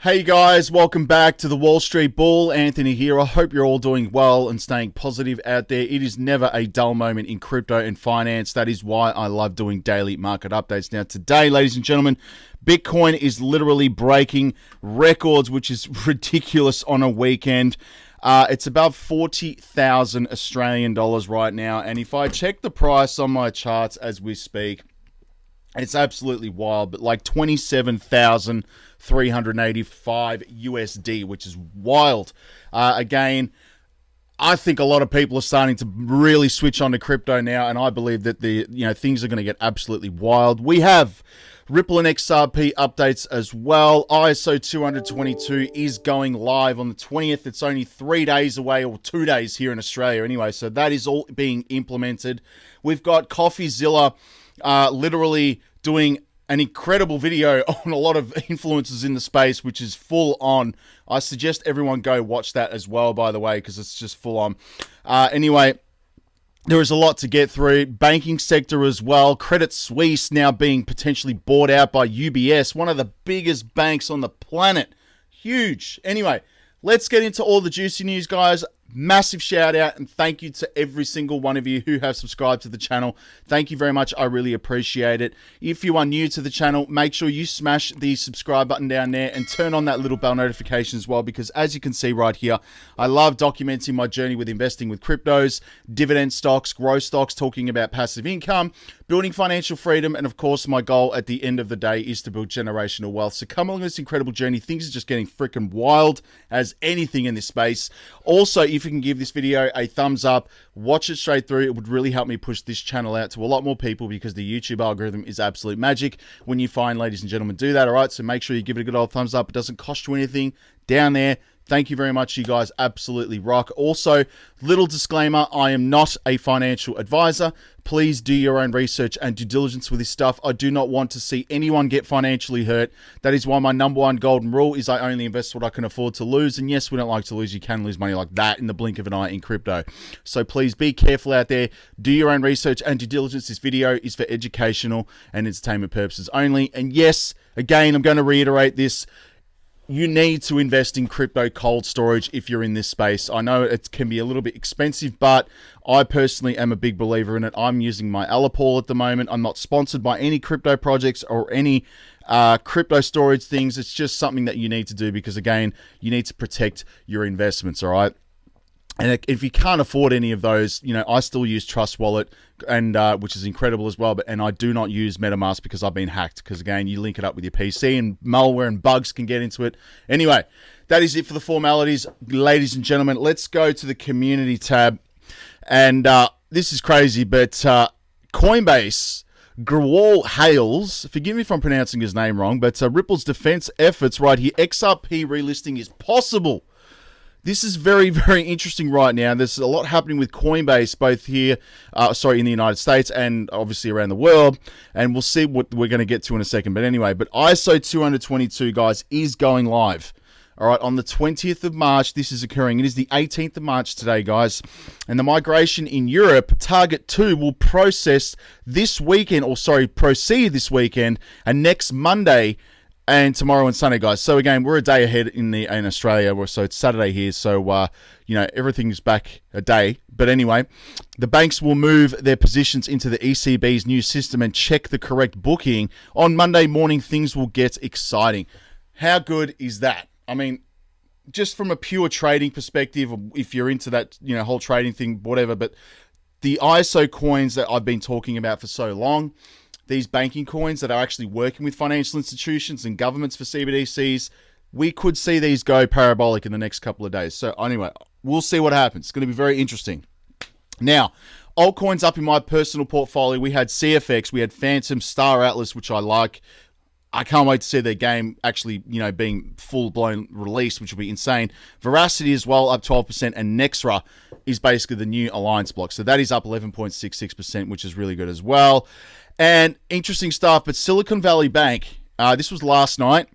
Hey guys, welcome back to the Wall Street Bull. Anthony here. I hope you're all doing well and staying positive out there. It is never a dull moment in crypto and finance. That is why I love doing daily market updates. Now today, ladies and gentlemen, Bitcoin is literally breaking records, which is ridiculous on a weekend. It's about 40,000 Australian dollars right now. And if I check the price on my charts as we speak, it's absolutely wild, but like 27,385 USD, which is wild. Again, I think a lot of people are starting to really switch on to crypto now, and I believe that things are going to get absolutely wild. We have Ripple and XRP updates as well. ISO20022 is going live on the 20th. It's only 3 days away, or 2 days here in Australia anyway, so that is all being implemented. We've got CoffeeZilla literally doing an incredible video on a lot of influencers in the space, which is full on. I suggest everyone go watch that as well, by the way, because it's just full on. Anyway, there is a lot to get through. Banking sector as well. Credit Suisse now being potentially bought out by UBS, one of the biggest banks on the planet. Huge. Anyway, let's get into all the juicy news, guys. Massive shout out and thank you to every single one of you who have subscribed to the channel. Thank you very much. I really appreciate it. If you are new to the channel, make sure you smash the subscribe button down there and turn on that little bell notification as well, because as you can see right here, I love documenting my journey with investing with cryptos, dividend stocks, growth stocks, talking about passive income, building financial freedom, and of course my goal at the end of the day is to build generational wealth. So come along this incredible journey. Things are just getting freaking wild as anything in this space. Also, if you can give this video a thumbs up, watch it straight through, it would really help me push this channel out to a lot more people, because the YouTube algorithm is absolute magic when you find, ladies and gentlemen, do that. All right, so make sure you give it a good old thumbs up. It doesn't cost you anything down there. Thank you very much. You guys absolutely rock. Also, little disclaimer, I am not a financial advisor. Please do your own research and due diligence with this stuff. I do not want to see anyone get financially hurt. That is why my number one golden rule is I only invest what I can afford to lose. And yes, we don't like to lose. You can lose money like that in the blink of an eye in crypto. So please be careful out there. Do your own research and due diligence. This video is for educational and entertainment purposes only. And yes, again, I'm going to reiterate this. You need to invest in crypto cold storage if you're in this space. I know it can be a little bit expensive, but I personally am a big believer in it. I'm using my Algorand at the moment. I'm not sponsored by any crypto projects or any crypto storage things. It's just something that you need to do because, again, you need to protect your investments, all right? And if you can't afford any of those, I still use Trust Wallet, and which is incredible as well. And I do not use MetaMask because I've been hacked. Because again, you link it up with your PC, and malware and bugs can get into it. Anyway, that is it for the formalities, ladies and gentlemen. Let's go to the community tab, and this is crazy, but Coinbase. Grewal Hales, forgive me if I'm pronouncing his name wrong, but Ripple's defense efforts right here. XRP relisting is possible. This is very, very interesting right now. There's a lot happening with Coinbase, both here, in the United States and obviously around the world. And we'll see what we're going to get to in a second. But anyway, ISO 20022, guys, is going live. All right, on the 20th of March, this is occurring. It is the 18th of March today, guys. And the migration in Europe, Target 2, will proceed this weekend, and next Monday, and tomorrow and Sunday, guys. So again, we're a day ahead in Australia. So it's Saturday here. So everything's back a day. But anyway, the banks will move their positions into the ECB's new system and check the correct booking. On Monday morning, things will get exciting. How good is that? I mean, just from a pure trading perspective, if you're into that, whole trading thing, whatever. But the ISO coins that I've been talking about for so long, these banking coins that are actually working with financial institutions and governments for CBDCs, we could see these go parabolic in the next couple of days. So anyway, we'll see what happens. It's going to be very interesting. Now, altcoins up in my personal portfolio, we had CFX, we had Phantom, Star Atlas, which I like. I can't wait to see their game actually, being full-blown released, which will be insane. Veracity as well, up 12%, and Nexra is basically the new Alliance block. So that is up 11.66%, which is really good as well. And interesting stuff, but Silicon Valley Bank, this was last night,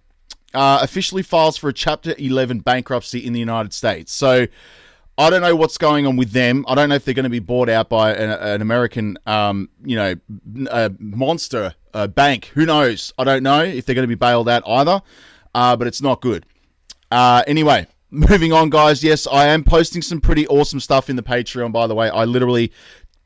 officially files for a Chapter 11 bankruptcy in the United States. So I don't know what's going on with them. I don't know if they're going to be bought out by an American, monster bank. Who knows? I don't know if they're going to be bailed out either, but it's not good. Anyway, moving on, guys. Yes, I am posting some pretty awesome stuff in the Patreon, by the way. I literally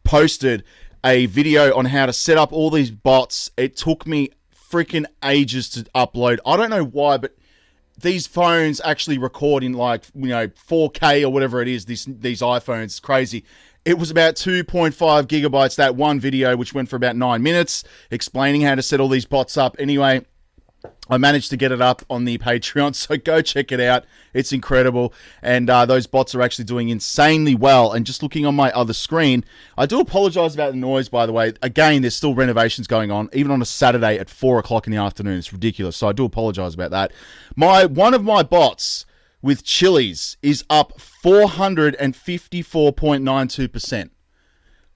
posted a video on how to set up all these bots. It took me freaking ages to upload. I don't know why, but these phones actually record in 4K or whatever it is. These iPhones, it's crazy. It was about 2.5 gigabytes, that one video, which went for about 9 minutes, explaining how to set all these bots up. Anyway, I managed to get it up on the Patreon, so go check it out. It's incredible, and those bots are actually doing insanely well. And just looking on my other screen, I do apologize about the noise, by the way. Again, there's still renovations going on, even on a Saturday at 4 o'clock in the afternoon. It's ridiculous, so I do apologize about that. One of my bots with Chiz is up 454.92%.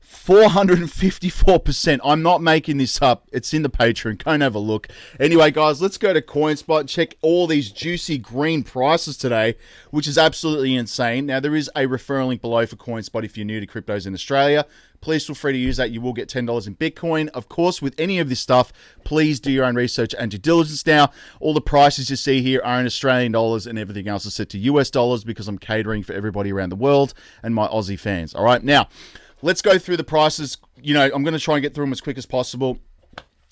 454%. I'm not making this up. It's in the Patreon. Go and have a look. Anyway, guys, let's go to Coinspot and check all these juicy green prices today, which is absolutely insane. Now, there is a referral link below for Coinspot if you're new to cryptos in Australia. Please feel free to use that. You will get $10 in Bitcoin. Of course, with any of this stuff, please do your own research and due diligence. Now, all the prices you see here are in Australian dollars and everything else is set to US dollars because I'm catering for everybody around the world and my Aussie fans. All right, now, let's go through the prices. I'm going to try and get through them as quick as possible.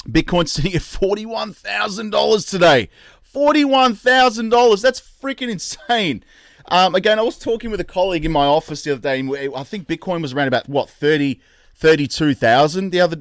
Bitcoin's sitting at $41,000 today. $41,000. That's freaking insane. Again, I was talking with a colleague in my office the other day, and I think Bitcoin was around about, 32,000 the other,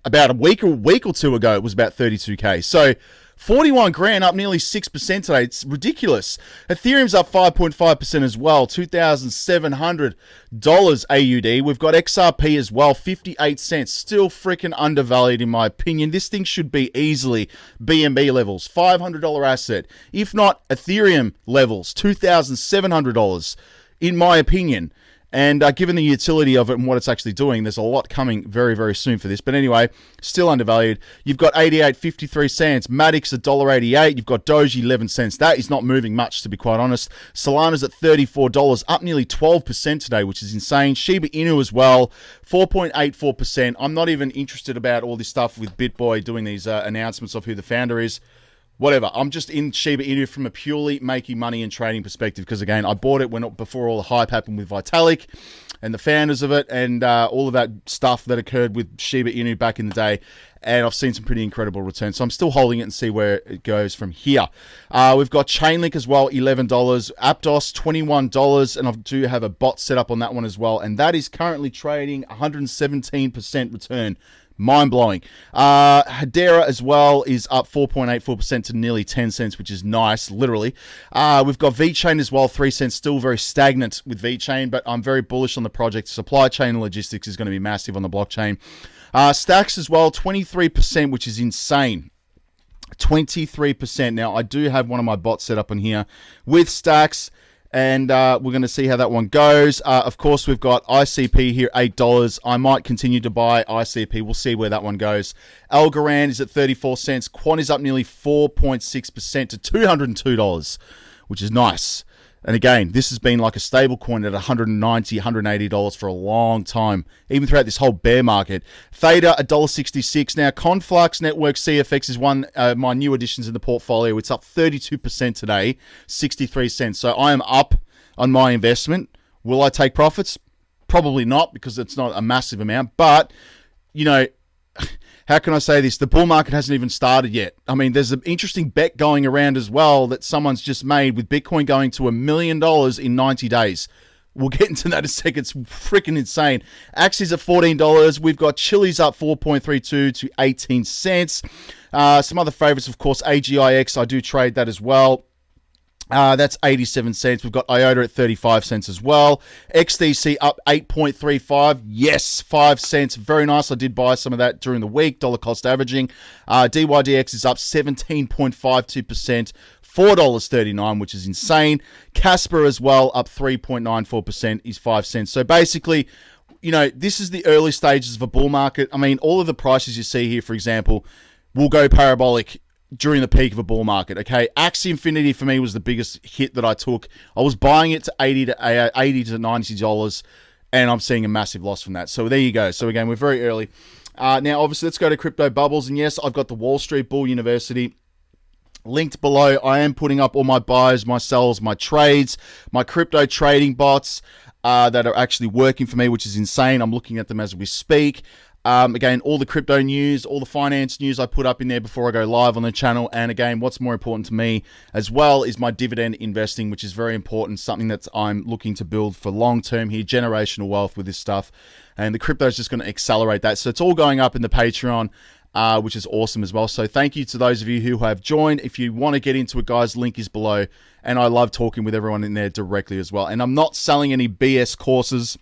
about a week or two ago, it was about 32K. So 41 grand, up nearly 6% today. It's ridiculous. Ethereum's up 5.5% as well, $2,700 AUD. We've got XRP as well, 58 cents. Still freaking undervalued in my opinion. This thing should be easily BNB levels, $500 asset. If not Ethereum levels, $2,700 in my opinion. And given the utility of it and what it's actually doing, there's a lot coming very, very soon for this. But anyway, still undervalued. You've got 88.53 cents. Matic's $1.88. You've got Doji 11 cents. That is not moving much, to be quite honest. Solana's at $34, up nearly 12% today, which is insane. Shiba Inu as well, 4.84%. I'm not even interested about all this stuff with BitBoy doing these announcements of who the founder is. Whatever. I'm just in Shiba Inu from a purely making money and trading perspective because, again, I bought it before all the hype happened with Vitalik and the founders of it and all of that stuff that occurred with Shiba Inu back in the day. And I've seen some pretty incredible returns. So I'm still holding it and see where it goes from here. We've got Chainlink as well, $11. Aptos, $21. And I do have a bot set up on that one as well. And that is currently trading 117% return. Mind-blowing. Hedera as well is up 4.84% to nearly 10 cents, which is nice, literally. We've got VeChain as well, 3 cents, still very stagnant with VeChain, but I'm very bullish on the project. Supply chain and logistics is going to be massive on the blockchain. Stacks as well, 23%, which is insane. 23%. Now, I do have one of my bots set up in here with Stacks. And we're going to see how that one goes. Of course, we've got ICP here, $8. I might continue to buy ICP. We'll see where that one goes. Algorand is at 34 cents. Quant is up nearly 4.6% to $202, which is nice. And again, this has been like a stable coin at $190, $180 for a long time, even throughout this whole bear market. Theta, $1.66. Now, Conflux Network CFX is one of my new additions in the portfolio. It's up 32% today, 63 cents. So I am up on my investment. Will I take profits? Probably not, because it's not a massive amount. But, how can I say this? The bull market hasn't even started yet. I mean, there's an interesting bet going around as well that someone's just made with Bitcoin going to $1 million in 90 days. We'll get into that in a second. It's freaking insane. Axi's at $14. We've got Chiz up 4.32 to 18 cents. Some other favorites, of course, AGIX. I do trade that as well. That's 87 cents. We've got IOTA at 35 cents as well. XDC up 8.35. Yes, 5 cents. Very nice. I did buy some of that during the week. Dollar cost averaging. DYDX is up 17.52%. $4.39, which is insane. Casper as well, up 3.94%, is 5 cents. So basically, this is the early stages of a bull market. I mean, all of the prices you see here, for example, will go parabolic during the peak of a bull market, okay? Axie Infinity for me was the biggest hit that I took. I was buying it to $80 to $90, and I'm seeing a massive loss from that. So there you go. So again, we're very early. Now, obviously, let's go to crypto bubbles. And yes, I've got the Wall Street Bull University Linked below, I am putting up all my buys, my sells, my trades, my crypto trading bots that are actually working for me, which is insane. I'm looking at them as we speak. Again, all the crypto news, all the finance news I put up in there before I go live on the channel. And again, what's more important to me as well is my dividend investing, which is very important, something that I'm looking to build for long term here, generational wealth with this stuff. And the crypto is just going to accelerate that. So it's all going up in the Patreon, which is awesome as well. So thank you to those of you who have joined. If you want to get into it, guys, link is below. And I love talking with everyone in there directly as well. And I'm not selling any BS courses.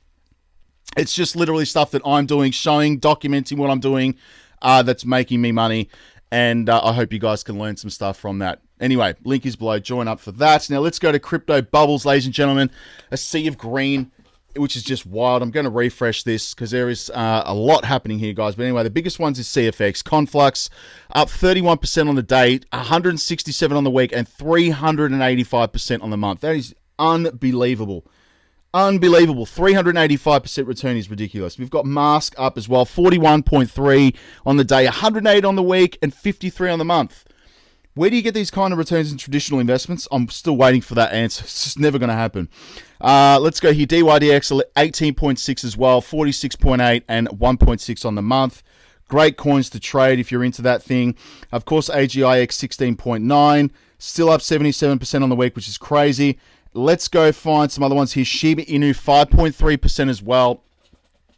It's just literally stuff that I'm doing, showing, documenting what I'm doing that's making me money. And I hope you guys can learn some stuff from that. Anyway, link is below. Join up for that. Now let's go to crypto bubbles, ladies and gentlemen. A sea of green, which is just wild. I'm going to refresh this because there is a lot happening here, guys. But anyway, the biggest ones is CFX. Conflux up 31% on the day, 167 on the week, and 385% on the month. That is unbelievable. Unbelievable. 385% return is ridiculous. We've got Mask up as well, 41.3 on the day, 108 on the week, and 53 on the month. Where do you get these kind of returns in traditional investments? I'm still waiting for that answer. It's just never going to happen. Let's go here. DYDX 18.6 as well, 46.8 and 1.6 on the month. Great coins to trade if you're into that thing. Of course, AGIX 16.9, still up 77% on the week, which is crazy. Let's go find some other ones here. Shiba Inu 5.3% as well,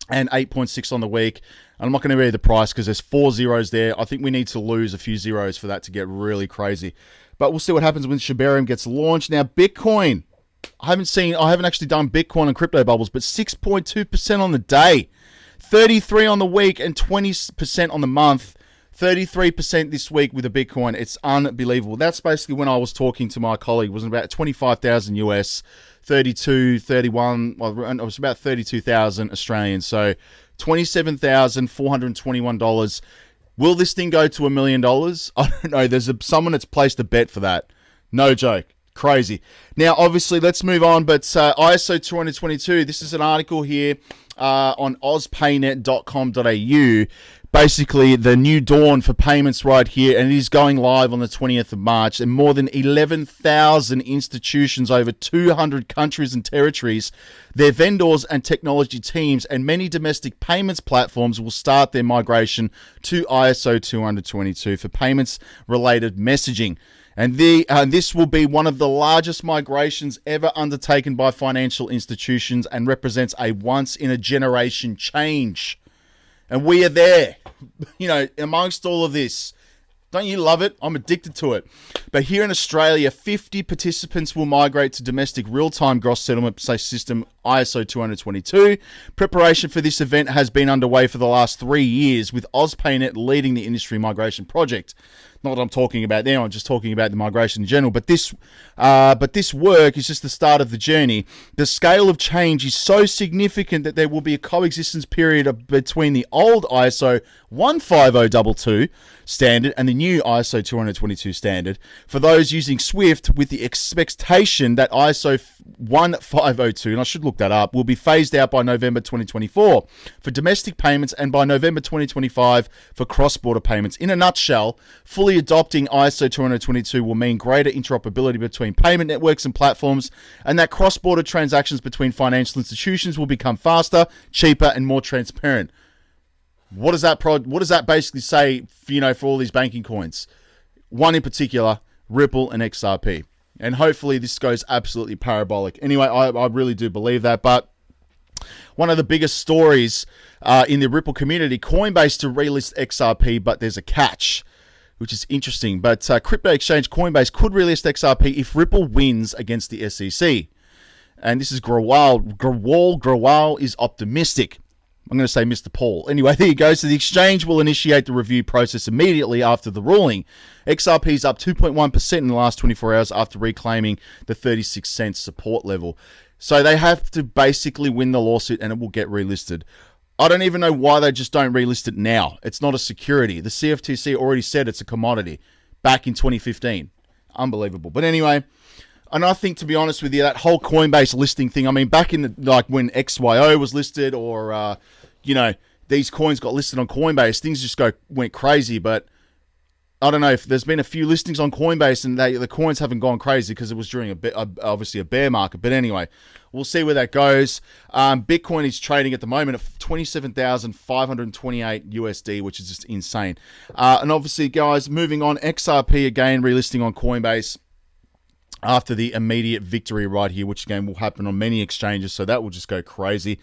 and 8.6 on the week. And I'm not going to read you the price because there's 4 zeros there. I think we need to lose a few zeros for that to get really crazy. But we'll see what happens when Shibarium gets launched. Now, Bitcoin. I haven't actually done Bitcoin and crypto bubbles, but 6.2% on the day, 33 on the week, and 20% on the month. 33% this week with a Bitcoin. It's unbelievable. That's basically when I was talking to my colleague. It was about 25,000 US, 32, 31. Well, it was about 32,000 Australian. So $27,421. Will this thing go to $1 million? I don't know. There's someone that's placed a bet for that. No joke. Crazy. Now, obviously, let's move on. But ISO20022, this is an article here on ozpaynet.com.au. Basically, the new dawn for payments right here, and it is going live on the 20th of March, and more than 11,000 institutions over 200 countries and territories, their vendors and technology teams, and many domestic payments platforms will start their migration to ISO 20022 for payments-related messaging. And this will be one of the largest migrations ever undertaken by financial institutions and represents a once-in-a-generation change. And we are there, amongst all of this. Don't you love it? I'm addicted to it. But here in Australia, 50 participants will migrate to domestic real-time gross settlement system ISO 20022. Preparation for this event has been underway for the last 3 years, with AusPayNet leading the industry migration project. Not what I'm talking about there, I'm just talking about the migration in general. But this work is just the start of the journey. The scale of change is so significant that there will be a coexistence period between the old ISO 15022 standard and the new ISO 20022 standard for those using Swift, with the expectation that ISO 1502, and I should look that up, will be phased out by November 2024 for domestic payments and by November 2025 for cross-border payments. In a nutshell, fully adopting ISO 20022 will mean greater interoperability between payment networks and platforms, and that cross-border transactions between financial institutions will become faster, cheaper, and more transparent. What does that basically say for all these banking coins? One in particular, Ripple and XRP. And hopefully this goes absolutely parabolic. Anyway, I really do believe that. But one of the biggest stories in the Ripple community, Coinbase to relist XRP, but there's a catch, which is interesting. But crypto exchange Coinbase could relist XRP if Ripple wins against the SEC. And this is Grewal. Grewal is optimistic. I'm going to say Mr. Paul. Anyway, there you go. So the exchange will initiate the review process immediately after the ruling. XRP is up 2.1% in the last 24 hours after reclaiming the 36 cent support level. So they have to basically win the lawsuit and it will get relisted. I don't even know why they just don't relist it now. It's not a security. The CFTC already said it's a commodity back in 2015. Unbelievable. But anyway, and I think, to be honest with you, that whole Coinbase listing thing, I mean, back in when XYO was listed, or these coins got listed on Coinbase, things just went crazy. But I don't know if there's been a few listings on Coinbase and the coins haven't gone crazy because it was during obviously a bear market. But anyway, we'll see where that goes. Bitcoin is trading at the moment at 27,528 USD, which is just insane. And obviously, guys, moving on, XRP again relisting on Coinbase after the immediate victory right here, which again will happen on many exchanges. So that will just go crazy.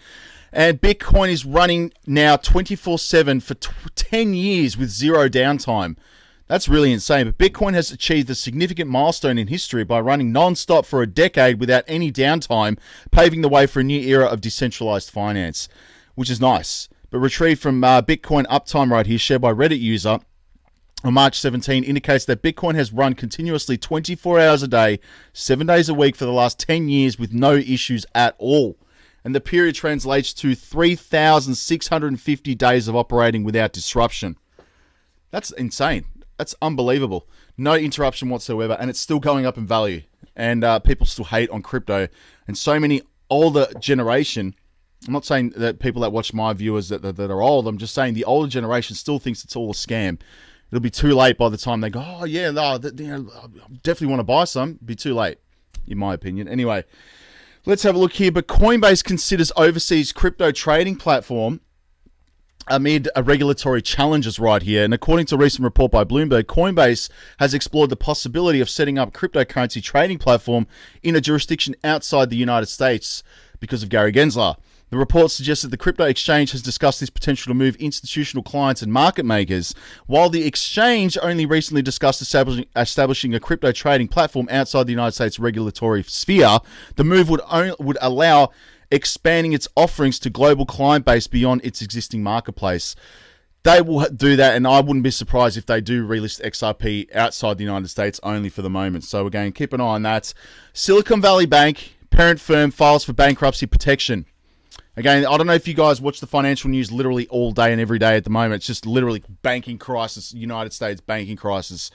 And Bitcoin is running now 24/7 for 10 years with zero downtime. That's really insane. But Bitcoin has achieved a significant milestone in history by running non-stop for a decade without any downtime, paving the way for a new era of decentralized finance, which is nice. But retrieved from Bitcoin Uptime right here, shared by Reddit user on March 17, indicates that Bitcoin has run continuously 24 hours a day, 7 days a week for the last 10 years with no issues at all. And the period translates to 3,650 days of operating without disruption. That's insane. That's unbelievable. No interruption whatsoever, and it's still going up in value. And people still hate on crypto. And so many older generation, I'm not saying that people that watch my viewers that are old, I'm just saying the older generation still thinks it's all a scam. It'll be too late by the time they go, oh yeah, no, I definitely want to buy some. It'll be too late, in my opinion. Anyway, let's have a look here. But Coinbase considers overseas crypto trading platform amid regulatory challenges right here. And according to a recent report by Bloomberg, Coinbase has explored the possibility of setting up a cryptocurrency trading platform in a jurisdiction outside the United States because of Gary Gensler. The report suggests that the crypto exchange has discussed this potential to move institutional clients and market makers, while the exchange only recently discussed establishing a crypto trading platform outside the United States regulatory sphere. The move would allow expanding its offerings to global client base beyond its existing marketplace. They will do that, and I wouldn't be surprised if they do relist XRP outside the United States only for the moment. So again, keep an eye on that. Silicon Valley Bank, parent firm, files for bankruptcy protection. Again, I don't know if you guys watch the financial news literally all day and every day at the moment. It's just literally banking crisis, United States banking crisis.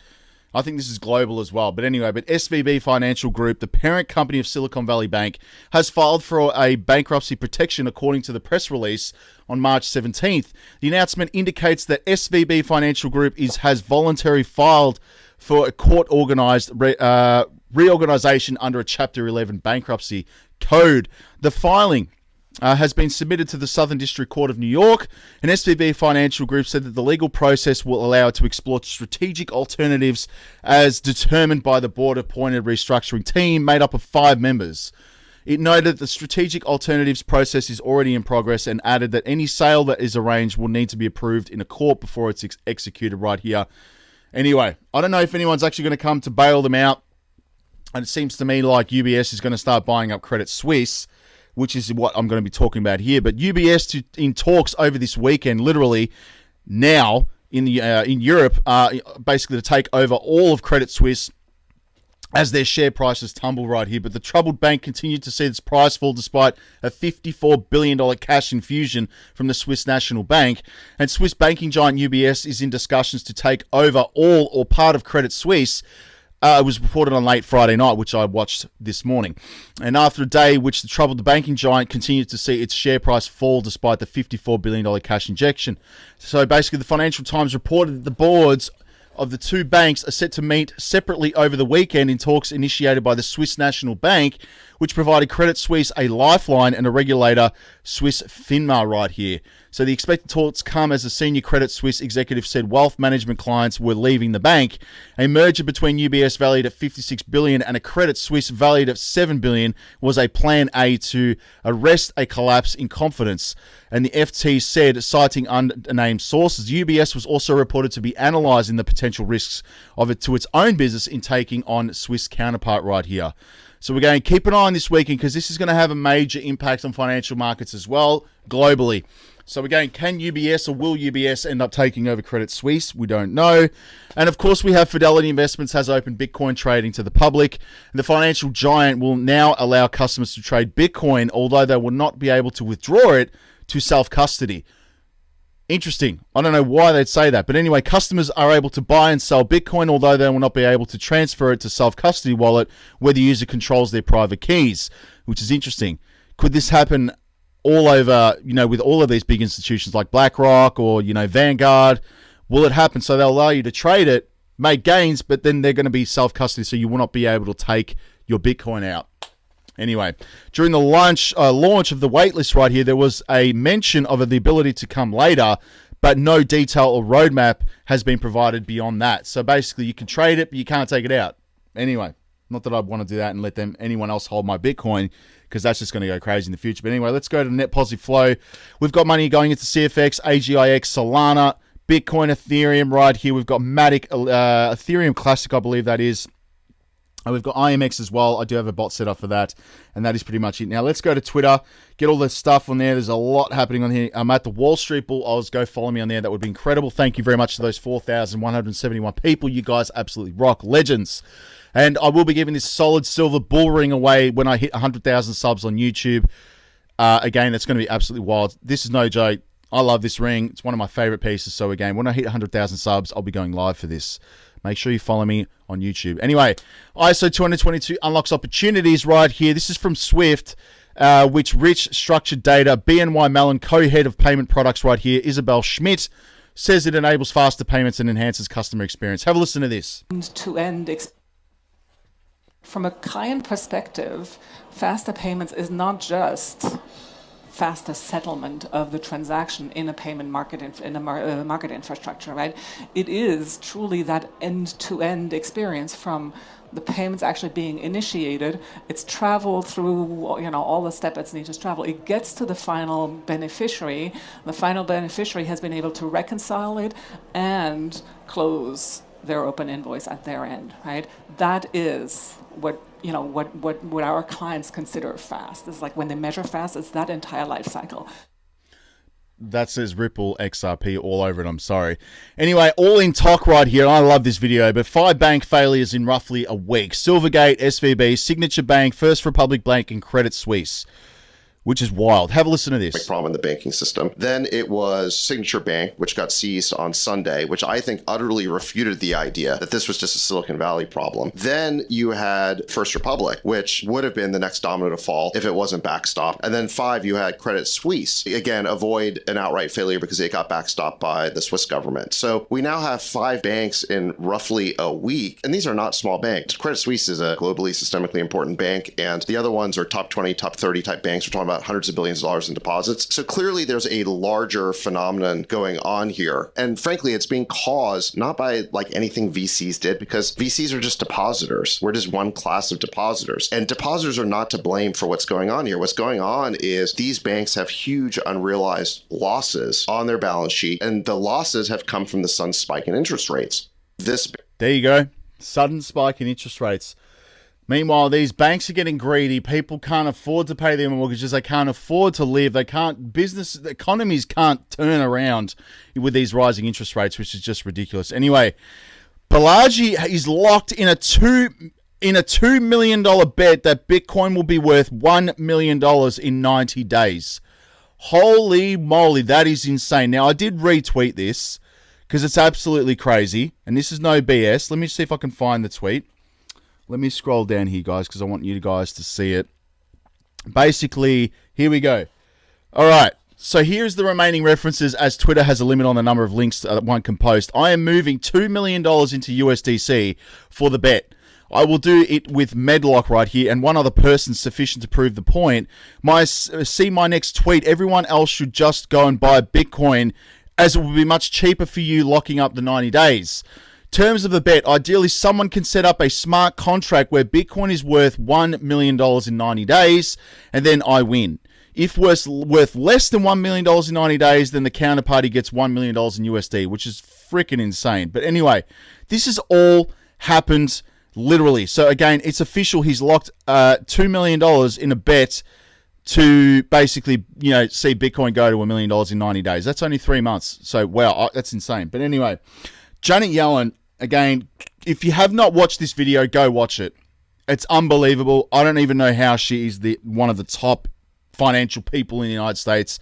I think this is global as well. But anyway, SVB Financial Group, the parent company of Silicon Valley Bank, has filed for a bankruptcy protection according to the press release on March 17th. The announcement indicates that SVB Financial Group has voluntarily filed for a court-organized reorganization under a Chapter 11 bankruptcy code. The filing has been submitted to the Southern District Court of New York, and SVB Financial Group said that the legal process will allow it to explore strategic alternatives as determined by the board-appointed restructuring team made up of 5 members. It noted that the strategic alternatives process is already in progress and added that any sale that is arranged will need to be approved in a court before it's executed right here. Anyway, I don't know if anyone's actually going to come to bail them out, and it seems to me like UBS is going to start buying up Credit Suisse, which is what I'm going to be talking about here. But UBS in talks over this weekend, literally now in Europe, basically to take over all of Credit Suisse as their share prices tumble right here. But the troubled bank continued to see its price fall despite a $54 billion cash infusion from the Swiss National Bank. And Swiss banking giant UBS is in discussions to take over all or part of Credit Suisse. It was reported on late Friday night, which I watched this morning. And after a day which the troubled banking giant continued to see its share price fall despite the $54 billion cash injection. So basically, the Financial Times reported that the boards of the two banks are set to meet separately over the weekend in talks initiated by the Swiss National Bank, which provided Credit Suisse a lifeline and a regulator, Swiss FINMA, right here. So the expected talks come as a senior Credit Suisse executive said wealth management clients were leaving the bank. A merger between UBS valued at $56 billion and a Credit Suisse valued at $7 billion was a plan A to arrest a collapse in confidence. And the FT said, citing unnamed sources, UBS was also reported to be analysing the potential risks of it to its own business in taking on Swiss counterpart right here. So we're going to keep an eye on this weekend because this is going to have a major impact on financial markets as well, globally. So again, can UBS or will UBS end up taking over Credit Suisse? We don't know. And of course, we have Fidelity Investments has opened Bitcoin trading to the public. And the financial giant will now allow customers to trade Bitcoin, although they will not be able to withdraw it to self-custody. Interesting. I don't know why they'd say that. But anyway, customers are able to buy and sell Bitcoin, although they will not be able to transfer it to self-custody wallet where the user controls their private keys, which is interesting. Could this happen all over, with all of these big institutions like BlackRock or, Vanguard? Will it happen? So they'll allow you to trade it, make gains, but then they're going to be self-custody, so you will not be able to take your Bitcoin out. Anyway, during the launch of the waitlist right here, there was a mention of the ability to come later, but no detail or roadmap has been provided beyond that. So basically, you can trade it, but you can't take it out. Anyway, not that I want to do that and let anyone else hold my Bitcoin, because that's just going to go crazy in the future. But anyway, let's go to net positive flow. We've got money going into CFX, AGIX, Solana, Bitcoin, Ethereum right here. We've got Matic, Ethereum Classic, I believe that is. And we've got IMX as well. I do have a bot set up for that. And that is pretty much it. Now, let's go to Twitter. Get all the stuff on there. There's a lot happening on here. I'm at the Wall Street Bull. Go follow me on there. That would be incredible. Thank you very much to those 4,171 people. You guys absolutely rock. Legends. And I will be giving this solid silver bull ring away when I hit 100,000 subs on YouTube. Again, that's going to be absolutely wild. This is no joke. I love this ring. It's one of my favorite pieces. So again, when I hit 100,000 subs, I'll be going live for this. Make sure you follow me on YouTube. Anyway, ISO 20022 unlocks opportunities right here. This is from Swift, which rich structured data. BNY Mellon, co-head of payment products right here, Isabel Schmidt, says it enables faster payments and enhances customer experience. Have a listen to this. From a client perspective, faster payments is not just faster settlement of the transaction in a payment market, in a market infrastructure, right? It is truly that end-to-end experience from the payments actually being initiated. It's traveled through, all the steps it needs to travel. It gets to the final beneficiary. The final beneficiary has been able to reconcile it and close their open invoice at their end, right? That is what our clients consider fast. It's like when they measure fast, it's that entire life cycle. That says Ripple XRP all over it. I'm sorry. Anyway, all in talk right here. I love this video, but 5 bank failures in roughly a week. Silvergate, SVB, Signature Bank, First Republic Bank, and Credit Suisse, which is wild. Have a listen to this. Big problem in the banking system. Then it was Signature Bank, which got seized on Sunday, which I think utterly refuted the idea that this was just a Silicon Valley problem. Then you had First Republic, which would have been the next domino to fall if it wasn't backstopped. And then 5, you had Credit Suisse. Again, avoid an outright failure because it got backstopped by the Swiss government. So we now have 5 banks in roughly a week, and these are not small banks. Credit Suisse is a globally systemically important bank, and the other ones are top 20, top 30 type banks. We're talking about hundreds of billions of dollars in deposits. So clearly there's a larger phenomenon going on here. And frankly, it's being caused not by like anything VCs did, because VCs are just depositors. We're just one class of depositors. And depositors are not to blame for what's going on here. What's going on is these banks have huge unrealized losses on their balance sheet, and the losses have come from the sudden spike in interest rates. There you go. Sudden spike in interest rates. Meanwhile, these banks are getting greedy. People can't afford to pay their mortgages. They can't afford to live. The economies can't turn around with these rising interest rates, which is just ridiculous. Anyway, Balaji is locked in a $2 million bet that Bitcoin will be worth $1 million in 90 days. Holy moly, that is insane. Now, I did retweet this because it's absolutely crazy, and this is no BS. Let me see if I can find the tweet. Let me scroll down here, guys, because I want you guys to see it. Basically, here we go. All right. So here's the remaining references, as Twitter has a limit on the number of links that one can post. I am moving $2 million into USDC for the bet. I will do it with Medlock right here, and one other person sufficient to prove the point. See my next tweet. Everyone else should just go and buy Bitcoin, as it will be much cheaper for you locking up the 90 days. Terms of the bet, ideally someone can set up a smart contract where Bitcoin is worth $1 million in 90 days, and then I win. If worth less than $1 million in 90 days, then the counterparty gets $1 million in USD, which is freaking insane. But anyway, this has all happened literally. So again, it's official. He's locked $2 million in a bet to basically, see Bitcoin go to $1 million in 90 days. That's only 3 months. So, wow, that's insane. But anyway, Janet Yellen, again, if you have not watched this video, go watch it. It's unbelievable. I don't even know how she is one of the top financial people in the United States.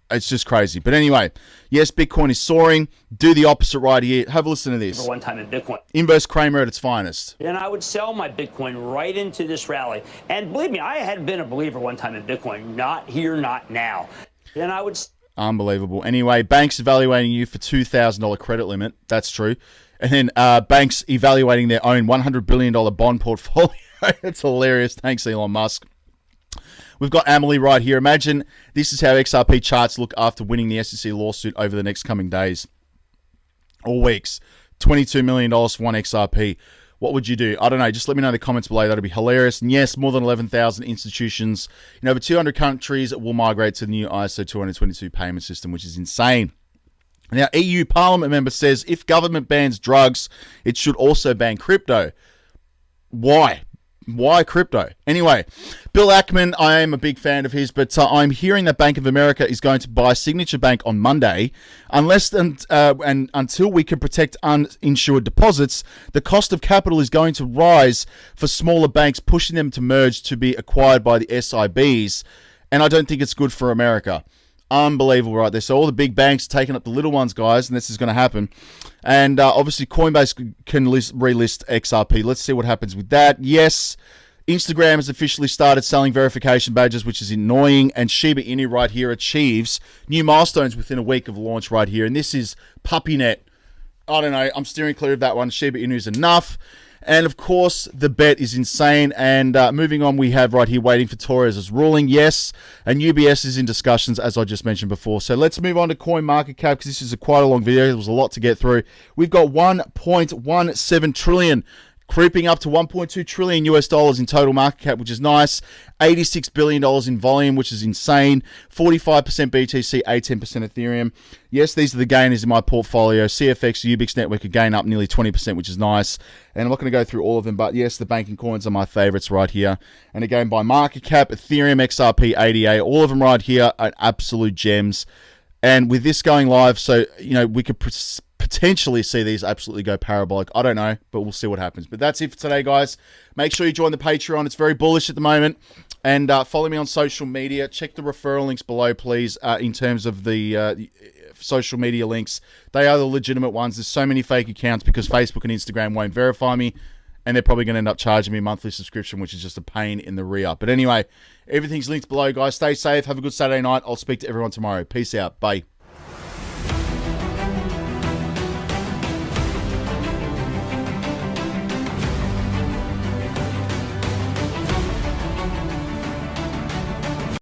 It's just crazy. But anyway, yes, Bitcoin is soaring. Do the opposite right here. Have a listen to this. For one time in Bitcoin. Inverse Kramer at its finest. And I would sell my Bitcoin right into this rally. And believe me, I had been a believer one time in Bitcoin. Not here, not now. Then I would... Unbelievable. Anyway, banks evaluating you for $2,000 credit limit. That's true. And then banks evaluating their own $100 billion bond portfolio. It's hilarious. Thanks, Elon Musk. We've got Amelie right here. Imagine this is how XRP charts look after winning the SEC lawsuit over the next coming days or weeks. $22 million for one XRP. What would you do? I don't know. Just let me know in the comments below. That'd be hilarious. And yes, more than 11,000 institutions in over 200 countries will migrate to the new ISO20022 payment system, which is insane. Now, EU Parliament member says if government bans drugs, it should also ban crypto. Why? Why crypto? Anyway, Bill Ackman, I am a big fan of his, but I'm hearing that Bank of America is going to buy Signature Bank on Monday. And until we can protect uninsured deposits, the cost of capital is going to rise for smaller banks, pushing them to merge to be acquired by the SIBs. And I don't think it's good for America. Unbelievable right there. So all the big banks taking up the little ones, guys, and this is going to happen. And obviously Coinbase can relist XRP. Let's see what happens with that. Yes, Instagram has officially started selling verification badges, which is annoying. And Shiba Inu right here achieves new milestones within a week of launch right here. And this is PuppyNet. I don't know. I'm steering clear of that one. Shiba Inu is enough. And, of course, the bet is insane. And moving on, we have right here waiting for Torres' ruling. Yes, and UBS is in discussions, as I just mentioned before. So let's move on to CoinMarketCap because this is quite a long video. There was a lot to get through. We've got 1.17 trillion, creeping up to 1.2 trillion US dollars in total market cap, which is nice. $86 billion in volume, which is insane. 45% BTC, 18% Ethereum. Yes, these are the gainers in my portfolio. CFX, Ubix Network again up nearly 20%, which is nice. And I'm not going to go through all of them, but yes, the banking coins are my favorites right here. And again, by market cap, Ethereum, XRP, ADA, all of them right here are absolute gems. And with this going live, so, you know, we could potentially see these absolutely go parabolic. I don't know, but we'll see what happens. But that's it for today, guys. Make sure you join the Patreon. It's very bullish at the moment. And follow me on social media. Check the referral links below, please, in terms of the social media links. They are the legitimate ones. There's so many fake accounts because Facebook and Instagram won't verify me. And they're probably going to end up charging me a monthly subscription, which is just a pain in the rear. But anyway, everything's linked below, guys. Stay safe. Have a good Saturday night. I'll speak to everyone tomorrow. Peace out. Bye.